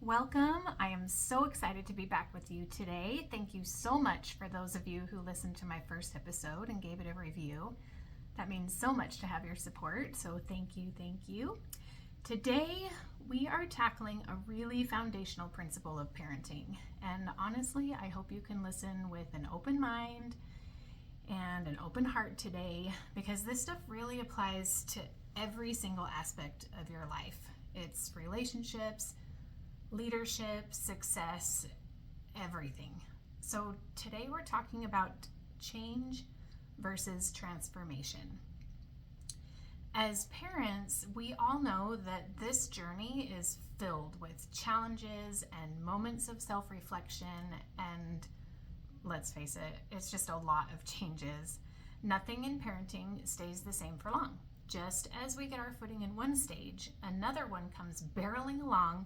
Welcome. I am so excited to be back with you today. Thank you so much for those of you who listened to my first episode and gave it a review. That means so much to have your support, so thank you, thank you. Today, we are tackling a really foundational principle of parenting, and honestly, I hope you can listen with an open mind and an open heart today, because this stuff really applies to every single aspect of your life. It's relationships, leadership, success, everything. So today we're talking about change versus transformation. As parents, we all know that this journey is filled with challenges and moments of self-reflection, and let's face it, it's just a lot of changes. Nothing in parenting stays the same for long. Just as we get our footing in one stage, another one comes barreling along.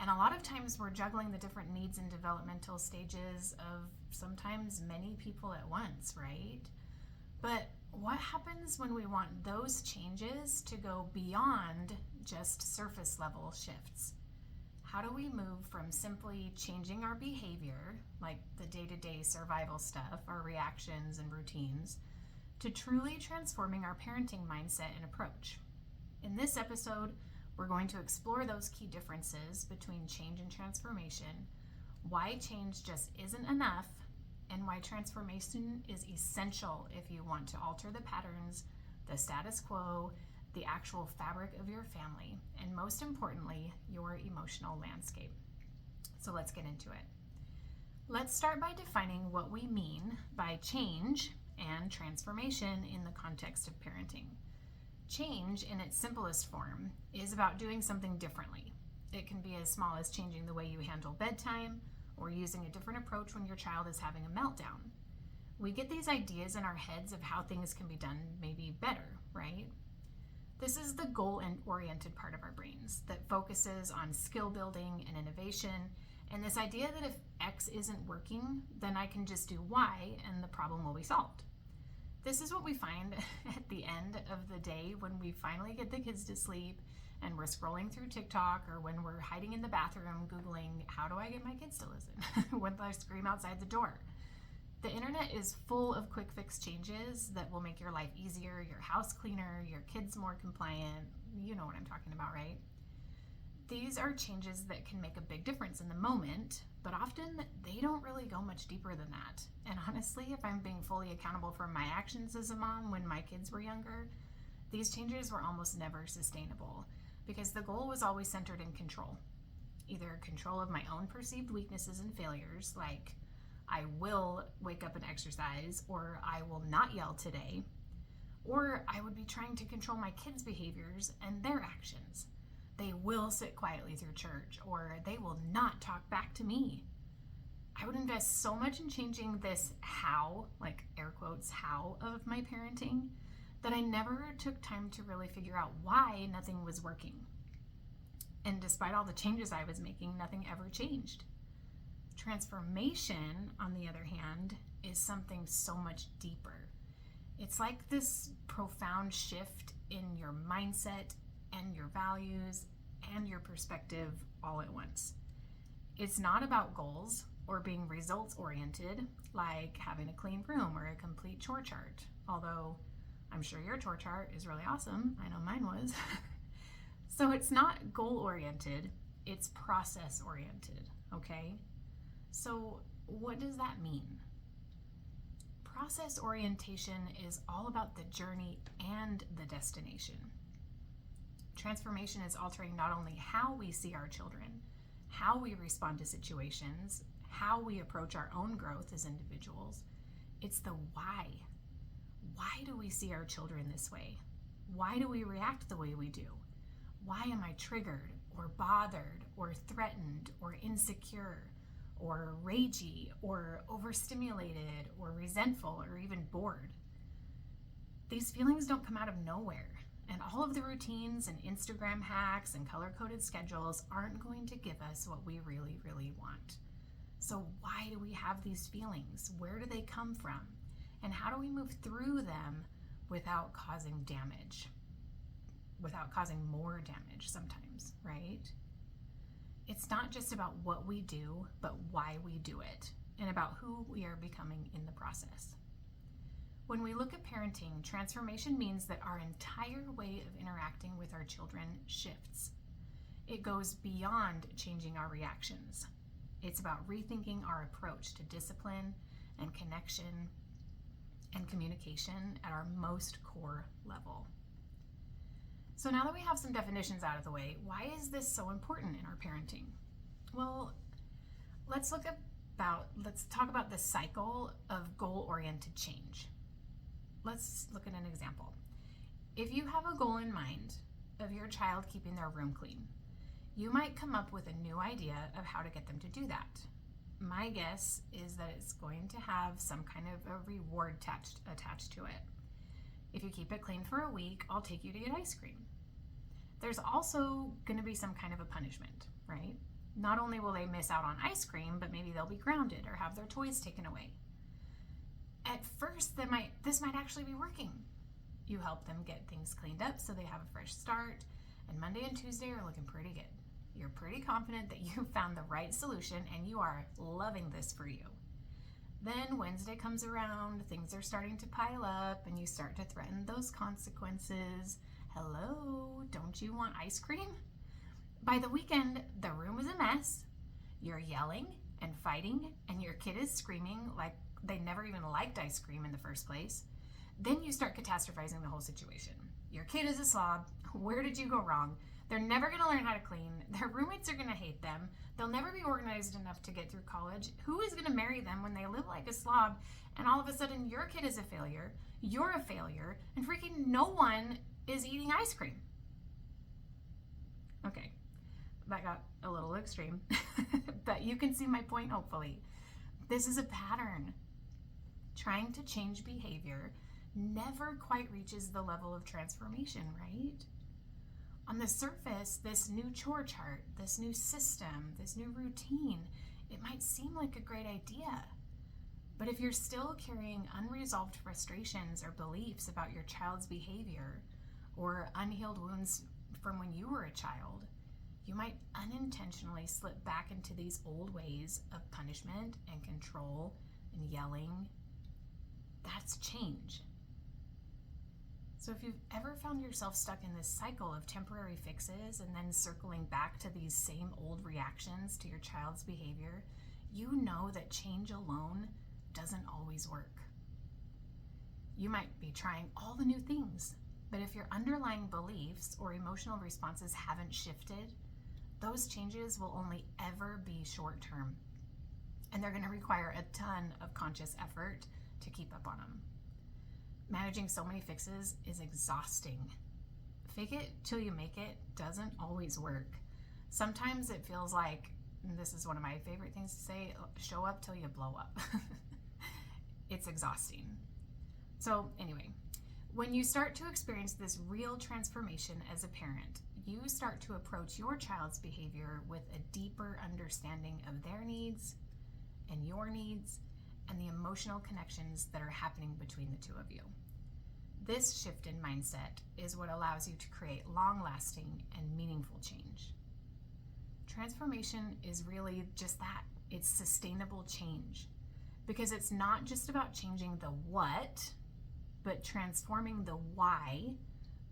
And a lot of times we're juggling the different needs and developmental stages of sometimes many people at once, right? But what happens when we want those changes to go beyond just surface level shifts? How do we move from simply changing our behavior, like the day-to-day survival stuff, our reactions and routines, to truly transforming our parenting mindset and approach? In this episode, we're going to explore those key differences between change and transformation, why change just isn't enough, and why transformation is essential if you want to alter the patterns, the status quo, the actual fabric of your family, and most importantly, your emotional landscape. So let's get into it. Let's start by defining what we mean by change and transformation in the context of parenting. Change, in its simplest form, is about doing something differently. It can be as small as changing the way you handle bedtime or using a different approach when your child is having a meltdown. We get these ideas in our heads of how things can be done maybe better, right? This is the goal-oriented part of our brains that focuses on skill building and innovation, and this idea that if X isn't working, then I can just do Y and the problem will be solved. This is what we find at the end of the day when we finally get the kids to sleep and we're scrolling through TikTok, or when we're hiding in the bathroom Googling, how do I get my kids to listen when I scream outside the door? The internet is full of quick fix changes that will make your life easier, your house cleaner, your kids more compliant. You know what I'm talking about, right? These are changes that can make a big difference in the moment, but often they don't really go much deeper than that. And honestly, if I'm being fully accountable for my actions as a mom when my kids were younger, these changes were almost never sustainable because the goal was always centered in control. Either control of my own perceived weaknesses and failures, like I will wake up and exercise, or I will not yell today, or I would be trying to control my kids' behaviors and their actions. They will sit quietly through church, or they will not talk back to me. I would invest so much in changing this how, like air quotes, how of my parenting, that I never took time to really figure out why nothing was working. And despite all the changes I was making, nothing ever changed. Transformation, on the other hand, is something so much deeper. It's like this profound shift in your mindset and your values and your perspective all at once. It's not about goals or being results oriented, like having a clean room or a complete chore chart, although I'm sure your chore chart is really awesome. I know mine was. So it's not goal oriented, it's process oriented, okay? So what does that mean? Process orientation is all about the journey and the destination. Transformation is altering not only how we see our children, how we respond to situations, how we approach our own growth as individuals. It's the why. Why do we see our children this way? Why do we react the way we do? Why am I triggered or bothered or threatened or insecure or ragey or overstimulated or resentful or even bored? These feelings don't come out of nowhere. And all of the routines and Instagram hacks and color-coded schedules aren't going to give us what we really, really want. So why do we have these feelings? Where do they come from? And how do we move through them without causing damage? Without causing more damage sometimes, right? it's not just about what we do, but why we do it, and about who we are becoming in the process. When we look at parenting, transformation means that our entire way of interacting with our children shifts. It goes beyond changing our reactions. It's about rethinking our approach to discipline and connection and communication at our most core level. So now that we have some definitions out of the way, why is this so important in our parenting? Well, let's talk about the cycle of goal-oriented change. Let's look at an example. If you have a goal in mind of your child keeping their room clean, you might come up with a new idea of how to get them to do that. My guess is that it's going to have some kind of a reward attached to it. If you keep it clean for a week, I'll take you to get ice cream. There's also going to be some kind of a punishment, right? Not only will they miss out on ice cream, but maybe they'll be grounded or have their toys taken away. At first, this might actually be working. You help them get things cleaned up so they have a fresh start, and Monday and Tuesday are looking pretty good. You're pretty confident that you found the right solution and you are loving this for you. Then Wednesday comes around, things are starting to pile up, and you start to threaten those consequences. Hello, don't you want ice cream? By the weekend, the room is a mess. You're yelling and fighting, and your kid is screaming like they never even liked ice cream in the first place. Then you start catastrophizing the whole situation. Your kid is a slob. Where did you go wrong? They're never going to learn how to clean. Their roommates are going to hate them. They'll never be organized enough to get through college. Who is going to marry them when they live like a slob? And all of a sudden, your kid is a failure. You're a failure. And freaking no one is eating ice cream. Okay, that got a little extreme. But you can see my point, hopefully. This is a pattern. Trying to change behavior never quite reaches the level of transformation, right? On the surface, this new chore chart, this new system, this new routine, it might seem like a great idea. But if you're still carrying unresolved frustrations or beliefs about your child's behavior or unhealed wounds from when you were a child, you might unintentionally slip back into these old ways of punishment and control and yelling. That's change. So if you've ever found yourself stuck in this cycle of temporary fixes and then circling back to these same old reactions to your child's behavior, you know that change alone doesn't always work. You might be trying all the new things, but if your underlying beliefs or emotional responses haven't shifted, those changes will only ever be short-term, and they're going to require a ton of conscious effort to keep up on them. Managing so many fixes is exhausting. Fake it till you make it doesn't always work. Sometimes it feels like, and this is one of my favorite things to say, show up till you blow up. It's exhausting. So anyway, when you start to experience this real transformation as a parent, you start to approach your child's behavior with a deeper understanding of their needs and your needs and the emotional connections that are happening between the two of you. This shift in mindset is what allows you to create long-lasting and meaningful change. Transformation is really just that. It's sustainable change, because it's not just about changing the what, but transforming the why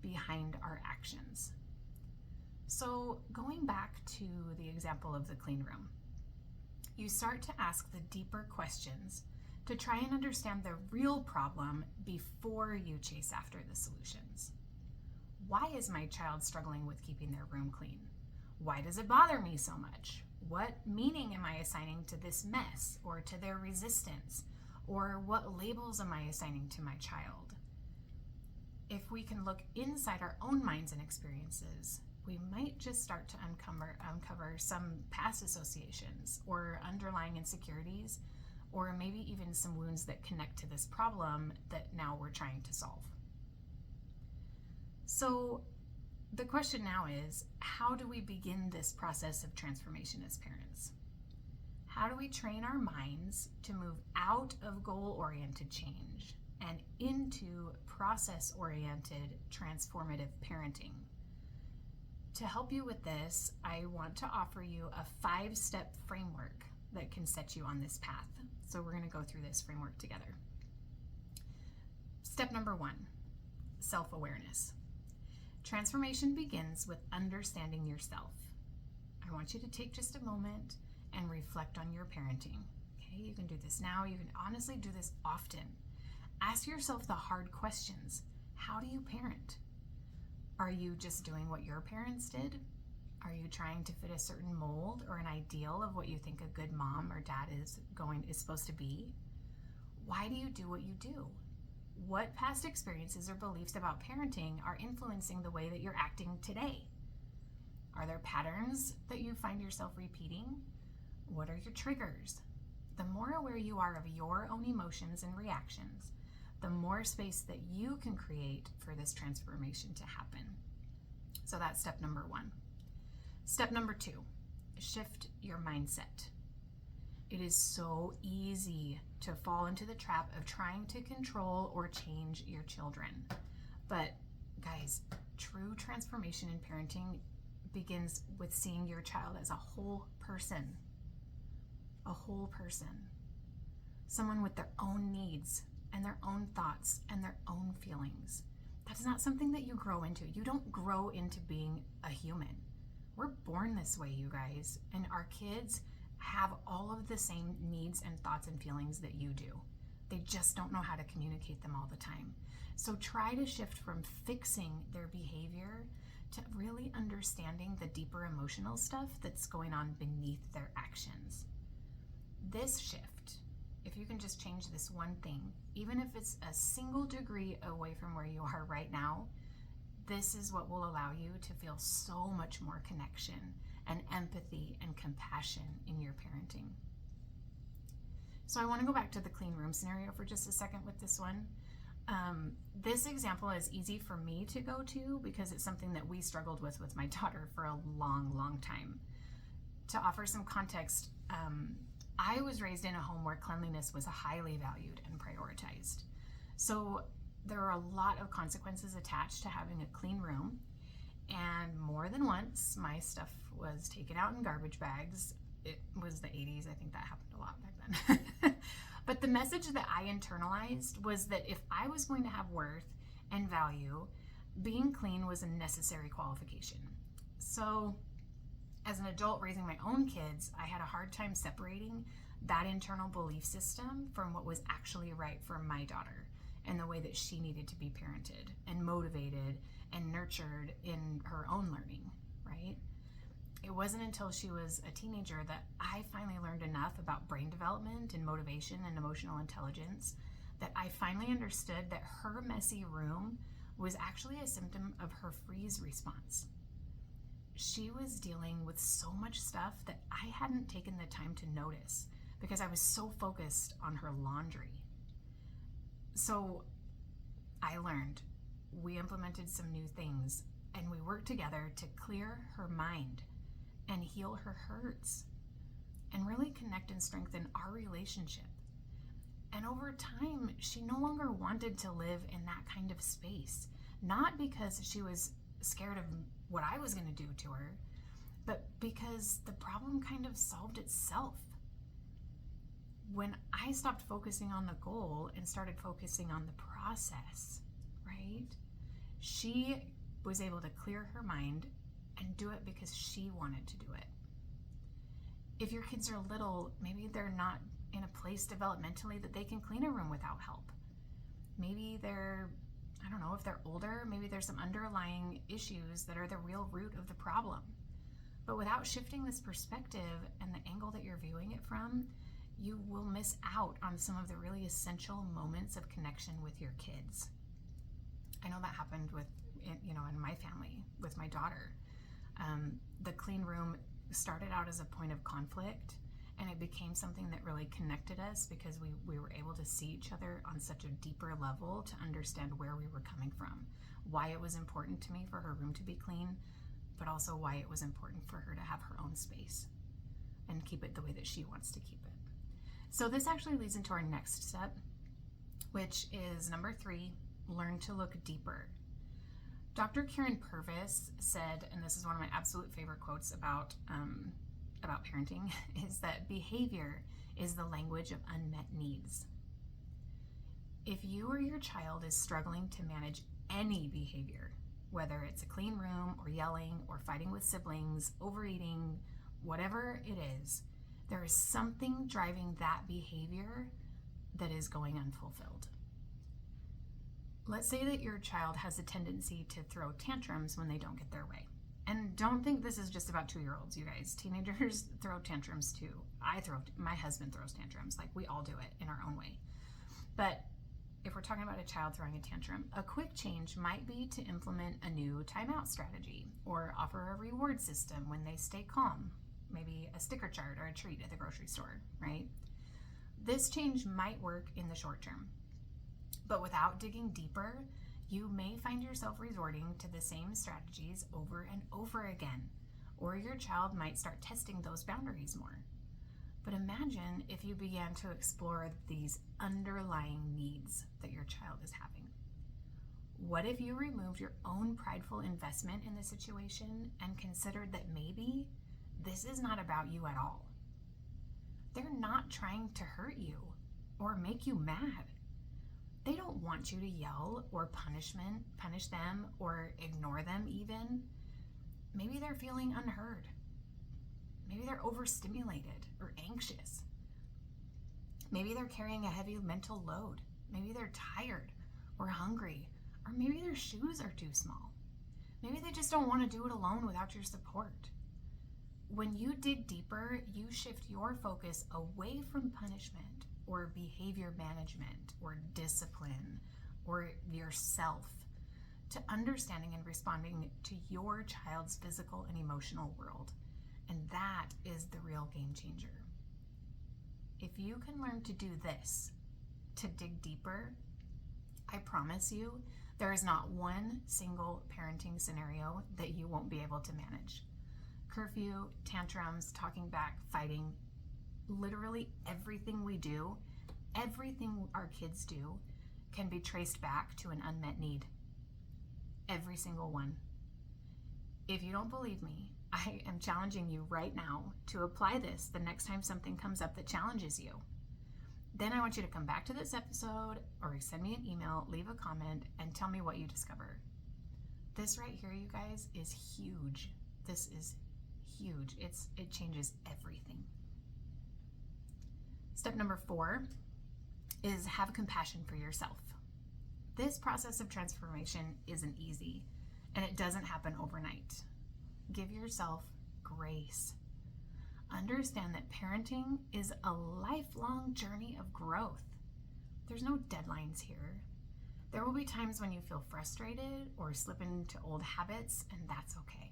behind our actions. So going back to the example of the clean room, you start to ask the deeper questions to try and understand the real problem before you chase after the solutions. Why is my child struggling with keeping their room clean? Why does it bother me so much? What meaning am I assigning to this mess or to their resistance? Or what labels am I assigning to my child? If we can look inside our own minds and experiences, we might just start to uncover some past associations or underlying insecurities, or maybe even some wounds that connect to this problem that now we're trying to solve. So the question now is, how do we begin this process of transformation as parents? How do we train our minds to move out of goal-oriented change and into process-oriented transformative parenting to help you with this, I want to offer you a 5-step framework that can set you on this path. So we're going to go through this framework together. Step number 1, self-awareness. Transformation begins with understanding yourself. I want you to take just a moment and reflect on your parenting. Okay, you can do this now. You can honestly do this often. Ask yourself the hard questions. How do you parent? Are you just doing what your parents did? Are you trying to fit a certain mold or an ideal of what you think a good mom or dad is supposed to be? Why do you do what you do? What past experiences or beliefs about parenting are influencing the way that you're acting today? Are there patterns that you find yourself repeating? What are your triggers? The more aware you are of your own emotions and reactions, the more space that you can create for this transformation to happen. So that's step number 1. Step number 2, shift your mindset. It is so easy to fall into the trap of trying to control or change your children. But guys, true transformation in parenting begins with seeing your child as a whole person. A whole person. Someone with their own needs and their own thoughts and their own feelings. That's not something that you grow into. You don't grow into being a human. We're born this way, you guys, and our kids have all of the same needs and thoughts and feelings that you do. They just don't know how to communicate them all the time. So try to shift from fixing their behavior to really understanding the deeper emotional stuff that's going on beneath their actions. This shift, if you can just change this one thing, even if it's a single degree away from where you are right now, this is what will allow you to feel so much more connection and empathy and compassion in your parenting. So I want to go back to the clean room scenario for just a second with this one. This example is easy for me to go to because it's something that we struggled with my daughter for a long, long time. To offer some context, I was raised in a home where cleanliness was highly valued and prioritized. So there are a lot of consequences attached to having a clean room. And more than once, my stuff was taken out in garbage bags. It was the 80s. I think that happened a lot back then. But the message that I internalized was that if I was going to have worth and value, being clean was a necessary qualification. So as an adult raising my own kids, I had a hard time separating that internal belief system from what was actually right for my daughter and the way that she needed to be parented and motivated and nurtured in her own learning, right? It wasn't until she was a teenager that I finally learned enough about brain development and motivation and emotional intelligence that I finally understood that her messy room was actually a symptom of her freeze response. She was dealing with so much stuff that I hadn't taken the time to notice because I was so focused on her laundry. So I learned, we implemented some new things, and we worked together to clear her mind and heal her hurts and really connect and strengthen our relationship. And over time, she no longer wanted to live in that kind of space, not because she was scared of what I was going to do to her, but because the problem kind of solved itself. When I stopped focusing on the goal and started focusing on the process, right? She was able to clear her mind and do it because she wanted to do it. If your kids are little, maybe they're not in a place developmentally that they can clean a room without help. Maybe they're, I don't know, if they're older, maybe there's some underlying issues that are the real root of the problem. But without shifting this perspective and the angle that you're viewing it from, you will miss out on some of the really essential moments of connection with your kids. I know that happened in my family with my daughter. The clean room started out as a point of conflict, and it became something that really connected us because we were able to see each other on such a deeper level to understand where we were coming from, why it was important to me for her room to be clean, but also why it was important for her to have her own space and keep it the way that she wants to keep it. So this actually leads into our next step, which is number 3, learn to look deeper. Dr. Karen Purvis said, and this is one of my absolute favorite quotes about parenting, is that behavior is the language of unmet needs. If you or your child is struggling to manage any behavior, whether it's a clean room or yelling or fighting with siblings, overeating, whatever it is, there is something driving that behavior that is going unfulfilled. Let's say that your child has a tendency to throw tantrums when they don't get their way. And don't think this is just about 2-year-olds, you guys. Teenagers throw tantrums too. My husband throws tantrums. Like, we all do it in our own way. But if we're talking about a child throwing a tantrum, a quick change might be to implement a new timeout strategy or offer a reward system when they stay calm. Maybe a sticker chart or a treat at the grocery store, right? This change might work in the short term, but without digging deeper, you may find yourself resorting to the same strategies over and over again, or your child might start testing those boundaries more. But imagine if you began to explore these underlying needs that your child is having. What if you removed your own prideful investment in the situation and considered that maybe this is not about you at all? They're not trying to hurt you or make you mad. They don't want you to yell or punish them or ignore them even. Maybe they're feeling unheard. Maybe they're overstimulated or anxious. Maybe they're carrying a heavy mental load. Maybe they're tired or hungry, or maybe their shoes are too small. Maybe they just don't want to do it alone without your support. When you dig deeper, you shift your focus away from punishment or behavior management or discipline or yourself to understanding and responding to your child's physical and emotional world. And that is the real game changer. If you can learn to do this, to dig deeper, I promise you there is not one single parenting scenario that you won't be able to manage. Curfew, tantrums, talking back, fighting, literally everything we do, everything our kids do can be traced back to an unmet need. Every single one. If you don't believe me, I am challenging you right now to apply this the next time something comes up that challenges you. Then I want you to come back to this episode or send me an email, leave a comment, and tell me what you discover. This right here, you guys, is huge. This is huge. It changes everything. Step number 4 is have compassion for yourself. This process of transformation isn't easy, and it doesn't happen overnight. Give yourself grace. Understand that parenting is a lifelong journey of growth. There's no deadlines here. There will be times when you feel frustrated or slip into old habits, and that's okay.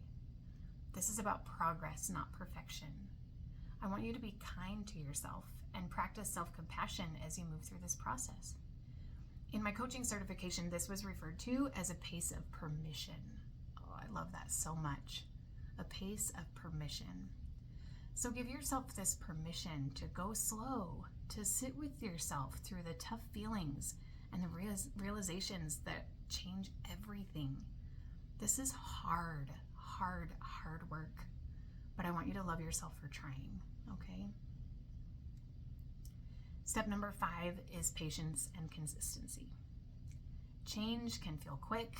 This is about progress, not perfection. I want you to be kind to yourself and practice self-compassion as you move through this process. In my coaching certification, this was referred to as a pace of permission. Oh, I love that so much. A pace of permission. So give yourself this permission to go slow, to sit with yourself through the tough feelings and the realizations that change everything. This is hard work, but I want you to love yourself for trying, okay? Step number 5 is patience and consistency. Change can feel quick,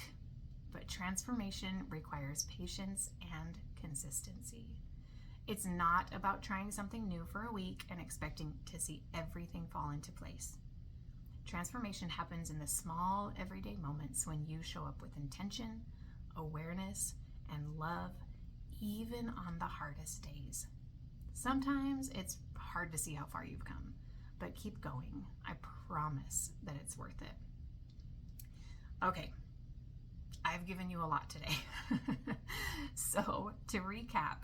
but transformation requires patience and consistency. It's not about trying something new for a week and expecting to see everything fall into place. Transformation happens in the small, everyday moments when you show up with intention, awareness, and love, even on the hardest days. Sometimes it's hard to see how far you've come, but keep going. I promise that it's worth it. Okay, I've given you a lot today. So to recap,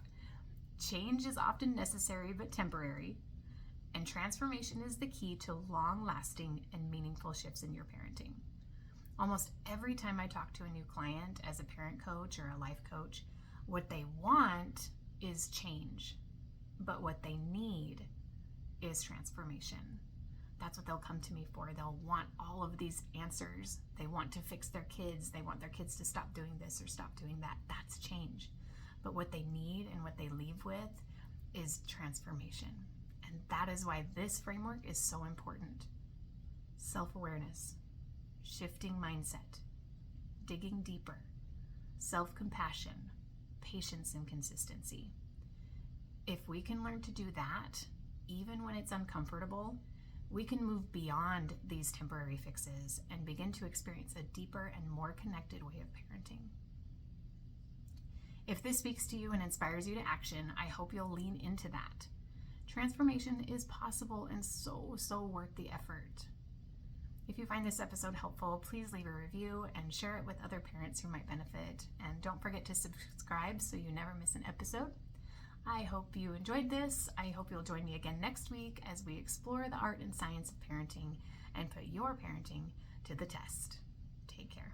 change is often necessary but temporary, and transformation is the key to long-lasting and meaningful shifts in your parenting. Almost every time I talk to a new client as a parent coach or a life coach, what they want is change, but what they need is transformation. That's what they'll come to me for. They'll want all of these answers. They want to fix their kids. They want their kids to stop doing this or stop doing that. That's change. But what they need and what they leave with is transformation. And that is why this framework is so important. Self-awareness, shifting mindset, digging deeper, self-compassion, patience, and consistency. If we can learn to do that, even when it's uncomfortable, we can move beyond these temporary fixes and begin to experience a deeper and more connected way of parenting. If this speaks to you and inspires you to action, I hope you'll lean into that. Transformation is possible and so worth the effort. If you find this episode helpful, please leave a review and share it with other parents who might benefit. And don't forget to subscribe so you never miss an episode. I hope you enjoyed this. I hope you'll join me again next week as we explore the art and science of parenting and put your parenting to the test. Take care.